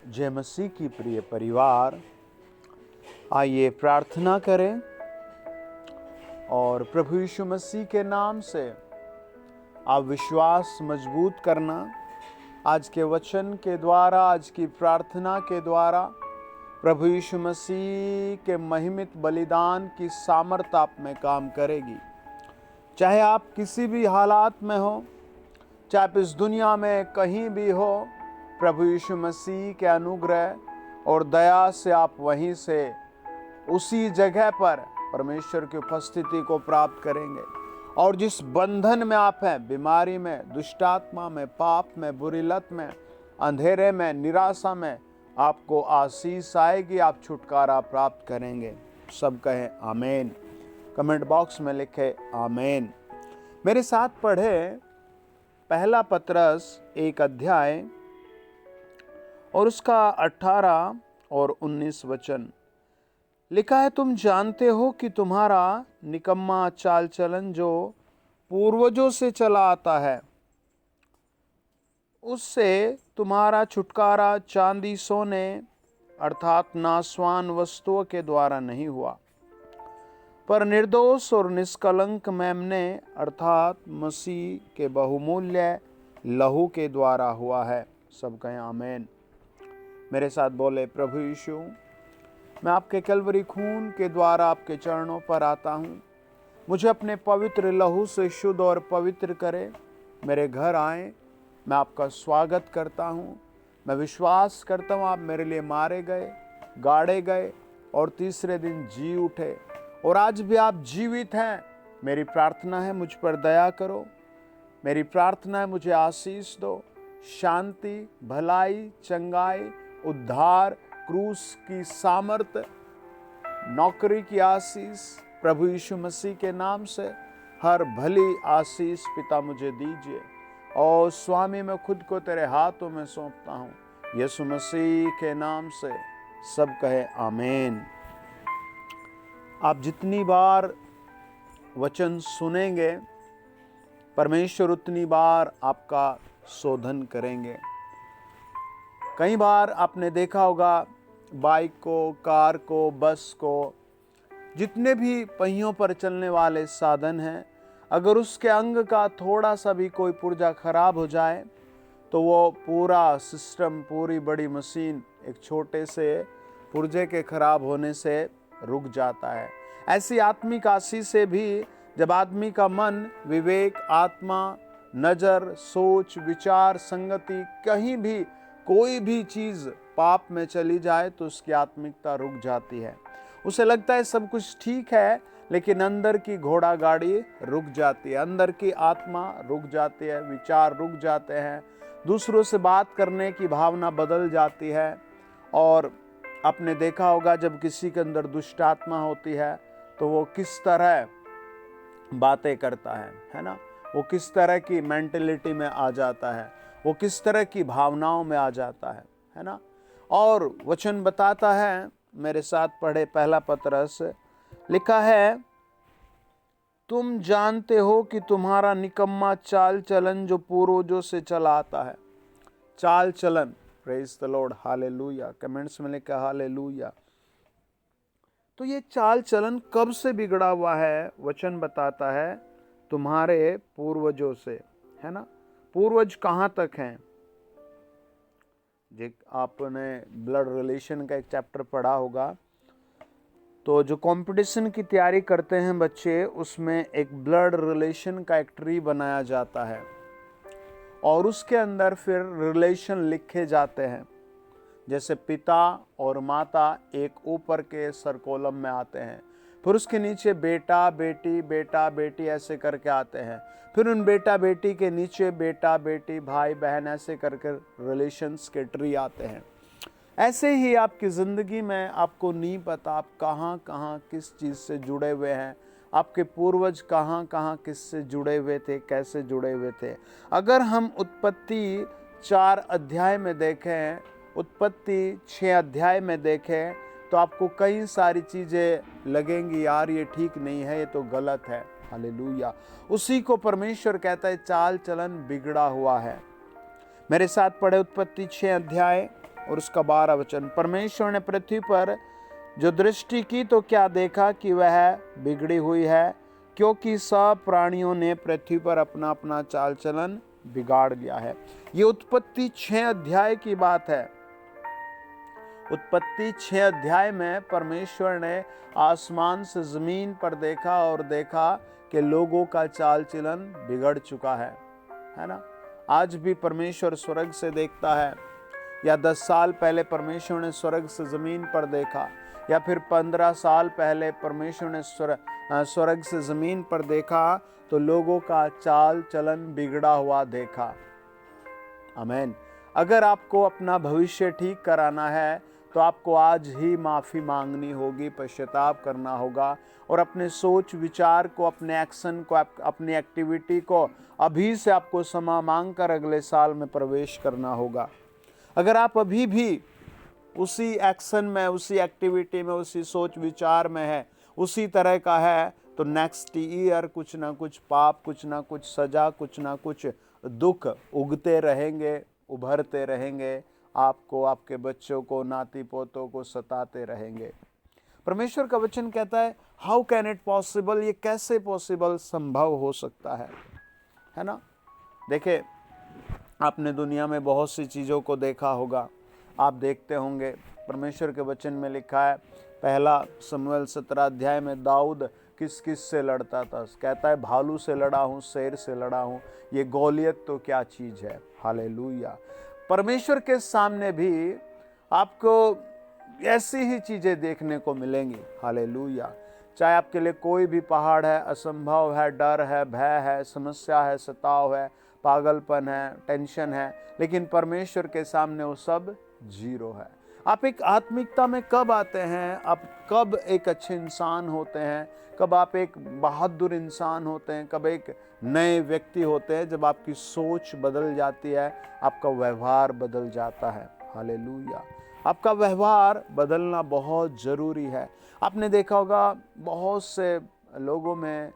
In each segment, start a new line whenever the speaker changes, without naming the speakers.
जय मसीह की प्रिय परिवार, आइए प्रार्थना करें और प्रभु यीशु मसीह के नाम से आप विश्वास मजबूत करना। आज के वचन के द्वारा, आज की प्रार्थना के द्वारा प्रभु यीशु मसीह के महिमित बलिदान की सामर्थ आप में काम करेगी। चाहे आप किसी भी हालात में हो, चाहे आप इस दुनिया में कहीं भी हो, प्रभु यीशु मसीह के अनुग्रह और दया से आप वहीं से उसी जगह पर परमेश्वर की उपस्थिति को प्राप्त करेंगे। और जिस बंधन में आप हैं, बीमारी में, दुष्टात्मा में, पाप में, बुरी लत में, अंधेरे में, निराशा में, आपको आशीष आएगी, आप छुटकारा प्राप्त करेंगे। सब कहें आमीन। कमेंट बॉक्स में लिखे आमीन। मेरे साथ पढ़े पहला पतरस 1 अध्याय और उसका 18 और 19 वचन लिखा है। तुम जानते हो कि तुम्हारा निकम्मा चाल चलन जो पूर्वजों से चला आता है, उससे तुम्हारा छुटकारा चांदी सोने अर्थात नाशवान वस्तुओं के द्वारा नहीं हुआ, पर निर्दोष और निष्कलंक मेमने अर्थात मसीह के बहुमूल्य लहू के द्वारा हुआ है। सब कहें आमीन। मेरे साथ बोले, प्रभु यीशु, मैं आपके कलवरी खून के द्वारा आपके चरणों पर आता हूँ। मुझे अपने पवित्र लहू से शुद्ध और पवित्र करें। मेरे घर आए, मैं आपका स्वागत करता हूँ। मैं विश्वास करता हूँ आप मेरे लिए मारे गए, गाड़े गए और तीसरे दिन जी उठे, और आज भी आप जीवित हैं। मेरी प्रार्थना है, मुझ पर दया करो। मेरी प्रार्थना है, मुझे आशीष दो, शांति, भलाई, चंगाई, उद्धार, क्रूस की सामर्थ, नौकरी की आशीष, प्रभु यीशु मसीह के नाम से हर भली आशीष पिता मुझे दीजिए। और स्वामी, मैं खुद को तेरे हाथों में सौंपता हूँ, यीशु मसीह के नाम से। सब कहे आमीन। आप जितनी बार वचन सुनेंगे, परमेश्वर उतनी बार आपका शोधन करेंगे। कई बार आपने देखा होगा, बाइक को, कार को, बस को, जितने भी पहियों पर चलने वाले साधन हैं, अगर उसके अंग का थोड़ा सा भी कोई पुर्जा खराब हो जाए तो वो पूरा सिस्टम, पूरी बड़ी मशीन एक छोटे से पुर्जे के खराब होने से रुक जाता है। ऐसी आत्मिक आशीष से भी जब आदमी का मन, विवेक, आत्मा, नजर, सोच, विचार, संगति, कहीं भी कोई भी चीज पाप में चली जाए तो उसकी आत्मिकता रुक जाती है। उसे लगता है सब कुछ ठीक है, लेकिन अंदर की घोड़ा गाड़ी रुक जाती है, अंदर की आत्मा रुक जाती है, विचार रुक जाते हैं, दूसरों से बात करने की भावना बदल जाती है। और आपने देखा होगा, जब किसी के अंदर दुष्ट आत्मा होती है तो वो किस तरह बातें करता है ना, वो किस तरह की मेंटलिटी में आ जाता है, वो किस तरह की भावनाओं में आ जाता है ना। और वचन बताता है, मेरे साथ पढ़े पहला पतरस, लिखा है, तुम जानते हो कि तुम्हारा निकम्मा चाल चलन जो पूर्वजों से चला आता है। चाल चलन, praise the Lord, hallelujah. Comments में लिखा हालेलुया। तो ये चाल चलन कब से बिगड़ा हुआ है? वचन बताता है तुम्हारे पूर्वजों से, है ना। पूर्वज कहाँ तक हैं? आपने ब्लड रिलेशन का एक चैप्टर पढ़ा होगा, तो जो कंपटीशन की तैयारी करते हैं बच्चे, उसमें एक ब्लड रिलेशन का एक ट्री बनाया जाता है और उसके अंदर फिर रिलेशन लिखे जाते हैं। जैसे पिता और माता एक ऊपर के सर्कोलम में आते हैं, फिर उसके नीचे बेटा बेटी, बेटा बेटी ऐसे करके आते हैं, फिर उन बेटा बेटी के नीचे बेटा बेटी, भाई बहन, ऐसे करके रिलेशंस के ट्री आते हैं। ऐसे ही आपकी ज़िंदगी में आपको नहीं पता आप कहाँ कहाँ किस चीज़ से जुड़े हुए हैं, आपके पूर्वज कहाँ कहाँ किस से जुड़े हुए थे, कैसे जुड़े हुए थे। अगर हम उत्पत्ति 4 अध्याय में देखें, उत्पत्ति 6 अध्याय में देखें, तो आपको कई सारी चीज़ें लगेंगी, यार ये ठीक नहीं है, ये तो गलत है। हालेलुया। उसी को परमेश्वर कहता है चाल चलन बिगड़ा हुआ है। मेरे साथ पढ़े उत्पत्ति 6 अध्याय और उसका 12 वचन, परमेश्वर ने पृथ्वी पर जो दृष्टि की तो क्या देखा कि वह बिगड़ी हुई है, क्योंकि सब प्राणियों ने पृथ्वी पर अपना अपना चाल चलन बिगाड़ लिया है। ये उत्पत्ति 6 अध्याय की बात है। उत्पत्ति 6 अध्याय में परमेश्वर ने आसमान से जमीन पर देखा और देखा कि लोगों का चाल चलन बिगड़ चुका है ना। आज भी परमेश्वर स्वर्ग से देखता है, या 10 साल पहले परमेश्वर ने स्वर्ग से जमीन पर देखा, या फिर 15 साल पहले परमेश्वर ने स्वर्ग से जमीन पर देखा, तो लोगों का चाल चलन बिगड़ा हुआ देखा। आमीन। अगर आपको अपना भविष्य ठीक कराना है तो आपको आज ही माफ़ी मांगनी होगी, पश्चाताप करना होगा, और अपने सोच विचार को, अपने एक्शन को, अपनी एक्टिविटी को अभी से आपको क्षमा मांग कर अगले साल में प्रवेश करना होगा। अगर आप अभी भी उसी एक्शन में, उसी एक्टिविटी में, उसी सोच विचार में है, उसी तरह का है, तो नेक्स्ट ईयर कुछ ना कुछ पाप, कुछ ना कुछ सजा, कुछ ना कुछ दुख उगते रहेंगे, उभरते रहेंगे, आपको, आपके बच्चों को, नाती पोतों को सताते रहेंगे। परमेश्वर का वचन कहता है, हाउ कैन इट पॉसिबल, ये कैसे पॉसिबल, संभव हो सकता है ना। देखिए, आपने दुनिया में बहुत सी चीज़ों को देखा होगा, आप देखते होंगे, परमेश्वर के वचन में लिखा है, पहला शमूएल 17 अध्याय में दाऊद किस किस से लड़ता था। कहता है, भालू से लड़ा हूँ, शेर से लड़ा हूँ, ये गोलियत तो क्या चीज़ है। हालेलुया। परमेश्वर के सामने भी आपको ऐसी ही चीज़ें देखने को मिलेंगी। हालेलुया। चाहे आपके लिए कोई भी पहाड़ है, असंभव है, डर है, भय है, समस्या है, सताव है, पागलपन है, टेंशन है, लेकिन परमेश्वर के सामने वो सब जीरो है। आप एक आत्मिकता में कब आते हैं, आप कब एक अच्छे इंसान होते हैं, कब आप एक बहादुर इंसान होते हैं, कब एक नए व्यक्ति होते हैं, जब आपकी सोच बदल जाती है, आपका व्यवहार बदल जाता है। हालेलुया। आपका व्यवहार बदलना बहुत ज़रूरी है। आपने देखा होगा, बहुत से लोगों में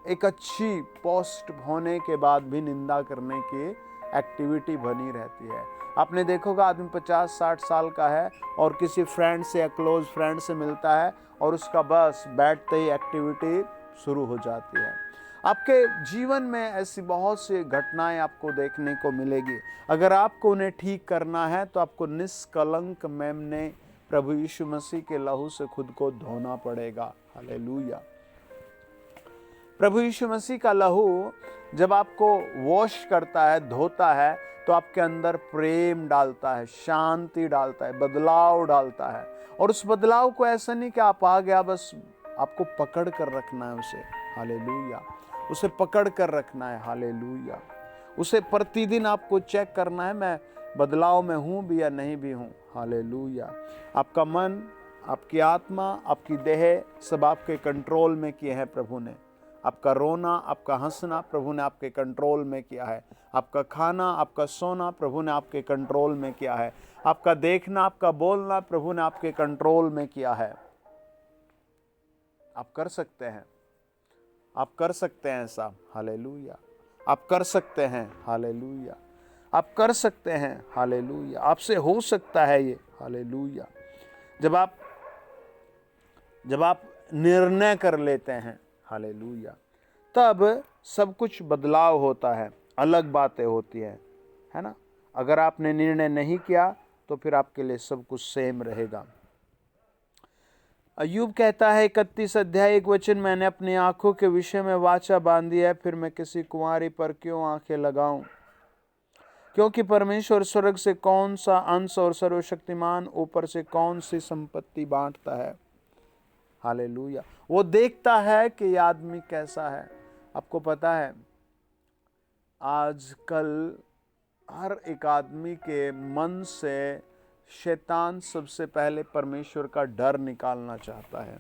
एक अच्छी पोस्ट होने के बाद भी निंदा करने की एक्टिविटी बनी रहती है। आपने देखोगा, आदमी 50-60 साल का है और किसी फ्रेंड से या क्लोज फ्रेंड से मिलता है और उसका बस बैठते ही एक्टिविटी शुरू हो जाती है। आपके जीवन में ऐसी बहुत सी घटनाएं आपको देखने को मिलेगी। अगर आपको उन्हें ठीक करना है तो आपको निष्कलंक मेमने प्रभु यीशु मसीह के लहू से खुद को धोना पड़ेगा। हालेलुया। प्रभु यीशु मसीह का लहू जब आपको वॉश करता है, धोता है, तो आपके अंदर प्रेम डालता है, शांति डालता है, बदलाव डालता है। और उस बदलाव को ऐसा नहीं कि आप आ गया, बस आपको पकड़ कर रखना है उसे। हालेलुया। उसे पकड़ कर रखना है। हालेलुया। उसे प्रतिदिन आपको चेक करना है, मैं बदलाव में हूँ भी या नहीं भी हूँ। हालेलुया। आपका मन, आपकी आत्मा, आपकी देह सब आपके कंट्रोल में किए हैं प्रभु ने। आपका रोना, आपका हंसना प्रभु ने आपके कंट्रोल में किया है। आपका खाना, आपका सोना प्रभु ने आपके कंट्रोल में किया है। आपका देखना, आपका बोलना प्रभु ने आपके कंट्रोल में किया है। आप कर सकते हैं, आप कर सकते हैं ऐसा। हालेलुया। आप कर सकते हैं। हालेलुया। आप कर सकते हैं। हालेलुया। आपसे हो सकता है ये। हालेलुया। जब आप निर्णय कर लेते हैं, हालेलुया, तब सब कुछ बदलाव होता है, अलग बातें होती हैं, है ना। अगर आपने निर्णय नहीं किया तो फिर आपके लिए सब कुछ सेम रहेगा। अय्यूब कहता है 31 अध्याय 1 वचन, मैंने अपनी आंखों के विषय में वाचा बांधी है, फिर मैं किसी कुंवारी पर क्यों आंखें लगाऊं। क्योंकि परमेश्वर स्वर्ग से कौन सा अंश और सर्वशक्तिमान ऊपर से कौन सी संपत्ति बांटता है। हालेलुया। वो देखता है कि यह आदमी कैसा है। आपको पता है, आजकल हर एक आदमी के मन से शैतान सबसे पहले परमेश्वर का डर निकालना चाहता है।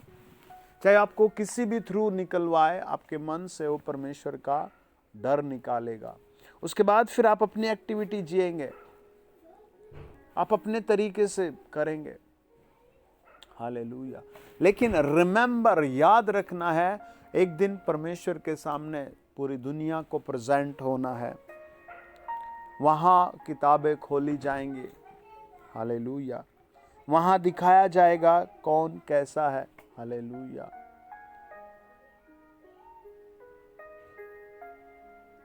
चाहे आपको किसी भी थ्रू निकलवाए, आपके मन से वो परमेश्वर का डर निकालेगा। उसके बाद फिर आप अपनी एक्टिविटी जिएंगे, आप अपने तरीके से करेंगे। हालेलुया। लेकिन रिमेंबर, याद रखना है, एक दिन परमेश्वर के सामने पूरी दुनिया को प्रेजेंट होना है। वहाँ किताबें खोली जाएंगी। हालेलुया। वहां दिखाया जाएगा कौन कैसा है। हालेलुया।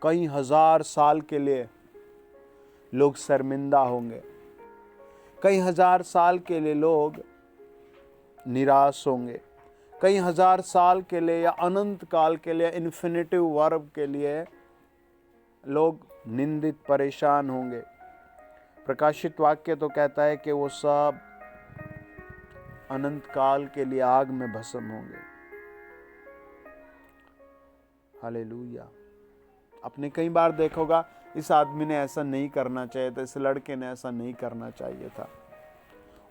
कई हजार साल के लिए लोग शर्मिंदा होंगे, कई हजार साल के लिए लोग निराश होंगे, कई हजार साल के लिए या अनंत काल के लिए, इन्फिनिटिव वर्ब के लिए लोग निंदित परेशान होंगे। प्रकाशित वाक्य तो कहता है कि वो सब अनंत काल के लिए आग में भस्म होंगे। हालेलुया। आपने कई बार देखोगा इस आदमी ने ऐसा नहीं करना चाहिए था, इस लड़के ने ऐसा नहीं करना चाहिए था,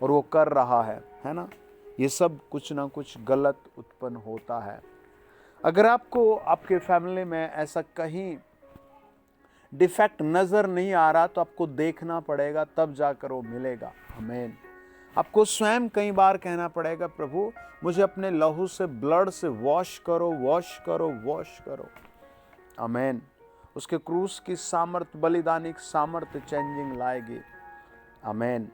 और वो कर रहा है ना। ये सब कुछ ना कुछ गलत उत्पन्न होता है। अगर आपको आपके फैमिली में ऐसा कहीं डिफेक्ट नजर नहीं आ रहा तो आपको देखना पड़ेगा, तब जाकर वो मिलेगा। आमीन। आपको स्वयं कई बार कहना पड़ेगा, प्रभु मुझे अपने लहू से, ब्लड से वॉश करो, वॉश करो, वॉश करो। आमीन। उसके क्रूस की सामर्थ, बलिदानिक सामर्थ चेंजिंग लाएगी। आमीन।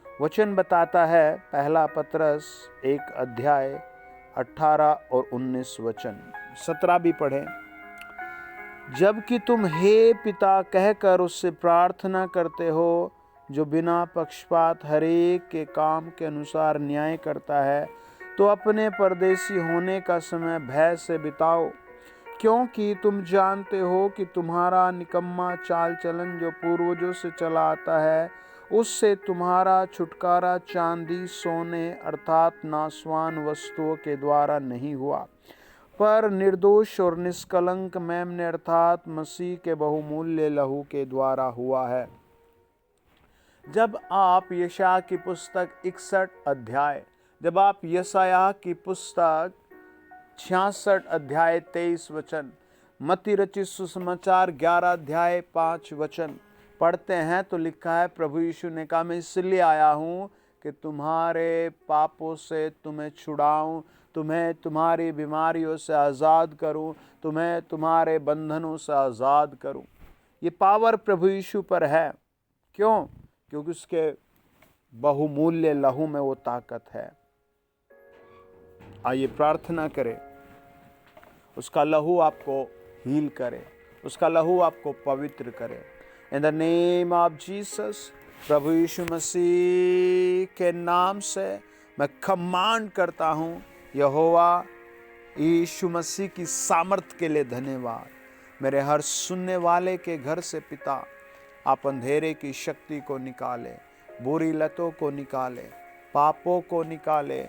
वचन बताता है, पहला पतरस 1 अध्याय 18 और 19 वचन, 17 भी पढ़े। जबकि तुम हे पिता कहकर उससे प्रार्थना करते हो, जो बिना पक्षपात हरेक के काम के अनुसार न्याय करता है, तो अपने परदेशी होने का समय भय से बिताओ, क्योंकि तुम जानते हो कि तुम्हारा निकम्मा चाल चलन जो पूर्वजों से चला आता है, उससे तुम्हारा छुटकारा चांदी सोने अर्थात नाशवान वस्तुओं के द्वारा नहीं हुआ, पर निर्दोष और निष्कलंक मेमने अर्थात मसीह के बहुमूल्य लहू के द्वारा हुआ है। जब आप यशायाह की पुस्तक 61 अध्याय, जब आप यशायाह की पुस्तक 66 अध्याय 23 वचन, मत्ती रचित सुसमाचार 11 अध्याय 5 वचन पढ़ते हैं तो लिखा है, प्रभु यीशु ने कहा, मैं इसलिए आया हूँ कि तुम्हारे पापों से तुम्हें छुड़ाऊं, तुम्हें तुम्हारी बीमारियों से आज़ाद करूं, तुम्हें तुम्हारे बंधनों से आज़ाद करूं। ये पावर प्रभु यीशु पर है। क्यों? क्योंकि उसके बहुमूल्य लहू में वो ताकत है। आइए प्रार्थना करें, उसका लहू आपको हील करे, उसका लहू आपको पवित्र करे। In the name of Jesus, प्रभु यीशु मसीह के नाम से मैं कमांड करता हूँ, यहोवा यीशु मसीह की सामर्थ के लिए धन्यवाद। मेरे हर सुनने वाले के घर से पिता आप अंधेरे की शक्ति को निकाले, बुरी लतों को निकाले, पापों को निकाले।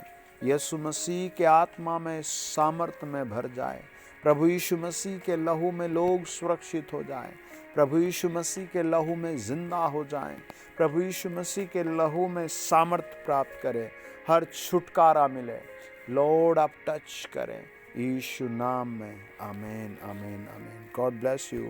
यीशु मसीह के आत्मा में सामर्थ में भर जाए। प्रभु यीशु मसीह के लहू में लोग सुरक्षित हो जाएं। प्रभु यीशु मसीह के लहू में जिंदा हो जाएं। प्रभु यीशु मसीह के लहू में सामर्थ प्राप्त करें, हर छुटकारा मिले। लॉर्ड आप टच करें यीशु नाम में। आमीन, आमीन, आमीन। God bless you.